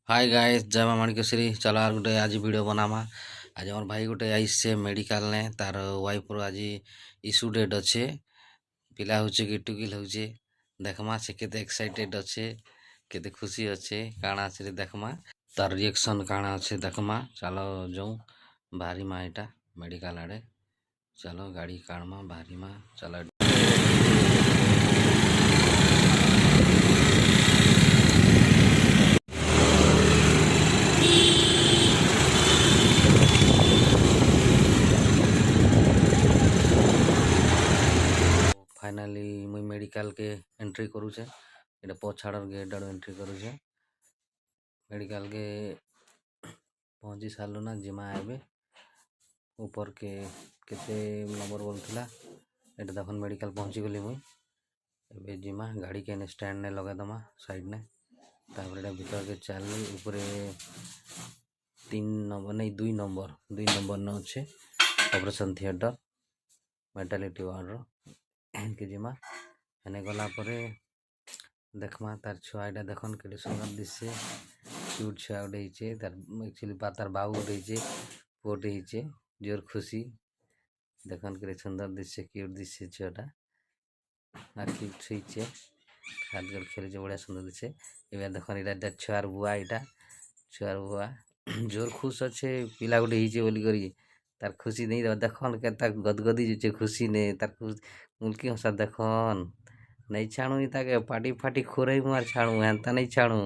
Hi guys जय मां माणिकेश्वरी चलो यार गोटे आज वीडियो बनामा। आज हमार भाई गोटे आइसे मेडिकल ने तार वाइफ रो आज इशू डेट अच्छे पिला होचे गिटुगिल होचे देखमा से केते एक्साइटेड अच्छे केते खुशी अच्छे काଣା से देखमा तार रिएक्शन काଣା अच्छे देखमा। चलो जाऊँ बाहरी मा एटा मेडिकल आड़े चलो गाड़ी काढ़मा बाहरी मा चलो फाइनाली मुई मेडिकल के एंट्री करूचे एटा पछाड़र गेट आड़ो एंट्री करूचे मेडिकल के पहुँची सारू ना जिमा आए ऊपर के केते नंबर बोलथिला एटा देखन मेडिकल पहुँची गली मुई एबे जिमा गाड़ी के स्टैंड ने लगा दमा साइड ने तापर एटा भीतर के चलनी ऊपर 3 नंबर नहीं 2 नंबर न अच्छे ऑपरेशन थिएटर मेंटालिटी वार्ड के जिमा एने गला परे देखमा तार छुआ एटा देखन केटे सुंदर दिसे क्यूट छुआ उडे हिचे तार एक्चुअली तार बाबू उडे हिचे पोटे हिचे जोर खुशी देखन केटे सुंदर दिसे क्यूट दिसे छुआटा आखि छुईचे हाथ गोड़ खेलुचे बढ़िया सुंदर दिसे एबे देखन एटा छुआर बुआ एटा छुआर बुआ जोर खुश अच्छे पिला गोटे हिचे बोली करी तार खुशी नहीं देखन के गदगदी जुचे खुशी ने तार मुल्की हंसा देखन नहीं छाणु ताके पाटी फाटी खोरई मार छाणु हेंता नहीं छाणु।